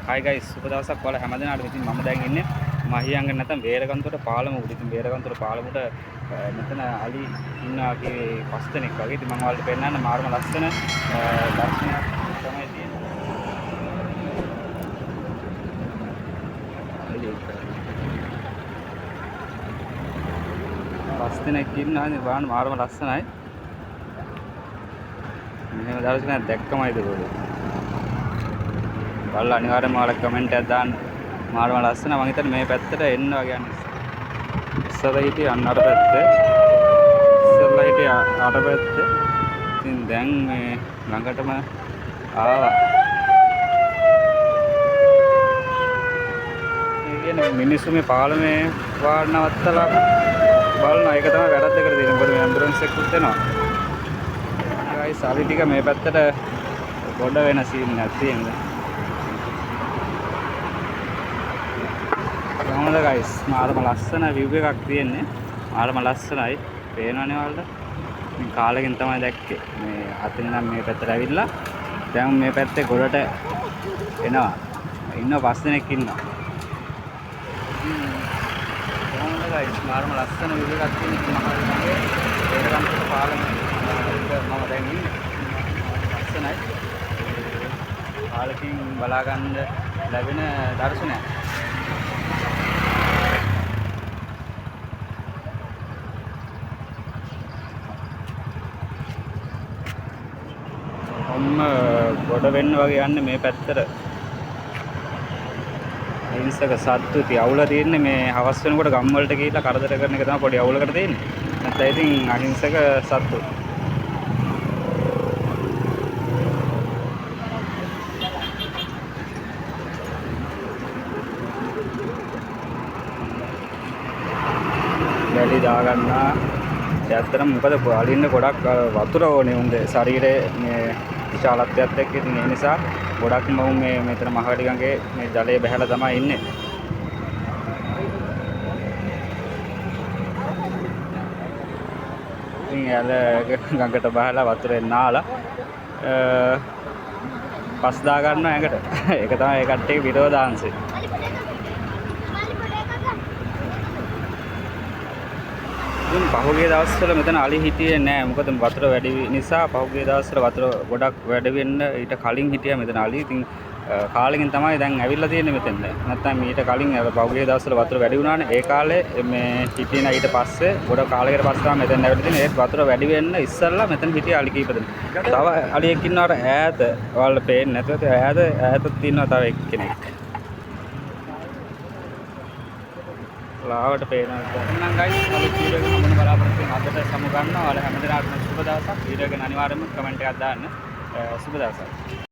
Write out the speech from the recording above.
හයි guys සුබ දවසක් ඔයාලා හැමදෙනාටම. ඉතින් මම දැන් ඉන්නේ මහියංගන නැත්නම් වේරගන්තුර පාලම උඩ. ඉතින් වේරගන්තුර පාලමුට මෙතන අලි ඉන්නවා කී 5 දෙනෙක් වගේ. ඉතින් මම ඔයාලට පෙන්නන්න මාර්ම ලස්සන දර්ශනයක් තමයි තියෙන්නේ. 5 දෙනෙක් ඉන්නවා. ඉතින් බලන්න මාර්ම ලස්සනයි. මෙහෙම දර්ශනයක් දැක්කමයිද බලන්න. බලලා අනිවාර්යයෙන්ම ඔයාලා කමෙන්ට් එකක් දාන්න. මාරම ලස්සන. මම හිතන්නේ මේ පැත්තට එන්න වගේ යන්නේ. ඉස්සරහ හිටිය අන්න අර පැත්තේ. ඉස්සරහ හිටිය අර පැත්තේ. ඉතින් දැන් මේ ළඟටම ආවා. ඒ කියන්නේ මිනිස්සු මේ පාලමේ වාහන නවත්තලා බලනවා. ඒක තමයි වැරද්ද කරලා තියෙන්නේ. මොකද මේ ඇම්බුලන්ස් එකකුත් එනවා. ගයිස් අලි ටික මේ පැත්තට ගොඩ වෙන සීන් එකක් තියෙනවා. කොහොමද ගයිස් මාරම ලස්සන view එකක් තියෙන්නේ. මාරම ලස්සනයි. පේනවනේ ඔයාලට. ඉතින් කාලෙකින් තමයි දැක්කේ. මේ අතන නම් මේ පැත්තට ඇවිල්ලා දැන් මේ පැත්තේ ගොඩට එනවා. ඉන්න 5 දෙනෙක් ඉන්නවා. කොහොමද ගයිස් මාරම ලස්සන view එකක් තියෙන්නේ මහල්ගේ වේරගන්තුර පාලමේ. මම දැන් ඉන්නේ. ලස්සනයි. කාලෙකින් බලා ගන්න ලැබෙන දර්ශනයක්. ගොඩ වෙන්න වගේ යන්නේ මේ පැත්තට. අහිංසක සත්තු ඉතින් අවුල තියෙන්නේ මේ හවස් වෙනකොට ගම් වලට ගිහිල්ලා කරදර කරන එක තමයි පොඩි අවුලකට තියෙන්නේ. නැත්නම් ඉතින් අහිංසක සත්තු. වැලි දාගන්නා. ඇත්තටම මොකද අලින්න ගොඩක් වතුර ඕනේ උන්ගේ ශරීරයේ මේ විශාලත්වයත් එක්ක. ඉතින් ඒ නිසා ගොඩක්ම උන් මේ මෙතන මහවැලි ගඟේ මේ ජලයේ බහැලා තමයි ඉන්නේ. ඉතින් යාල ගඟට බහලා වතුරෙන් නාලා පස් දා ගන්නවා ඇඟට. ඒක තමයි ඒ කට්ටියගේ විරෝධාංශය. ඉතින් පහුගිය දවස්වල මෙතන අලි හිටියේ නෑ. මොකද වතුර වැඩි නිසා පහුගිය දවස්වල වතුර ගොඩක් වැඩි වෙන්න ඊට කලින් හිටියා මෙතන අලි. ඉතින් කාලෙකින් තමයි දැන් ඇවිල්ලා තියෙන්නේ මෙතන. නැත්තම් ඊට කලින් පහුගිය දවස්වල වතුර වැඩි වුණානේ. ඒ කාලේ මේ හිටියේ නෑ. ඊට පස්සේ ගොඩ කාලයකට පස්සේ තමයි මෙතන ඇවිල්ලා තියෙන්නේ. ඒත් වතුර වැඩි වෙන්න ඉස්සෙල්ලා මෙතන හිටිය අලි කීප දෙනෙක්. තව අලියෙක් ඉන්නවට ඈත ඔයාලට පේන්නේ නැතුව ඈතත් ඉන්නවා තව එක්කෙනෙක්. ලාවට පේනවා. එහෙනම් ගයිස් අපි වීඩියෝ එක මොන බලාපොරොත්තු වෙන අදට සමු ගන්නවා. ඔයාලා හැමදෙනාටම සුබ දවසක්. වීඩියෝ එක අනිවාර්යයෙන්ම කමෙන්ට් එකක් දාන්න. සුබ දවසක්.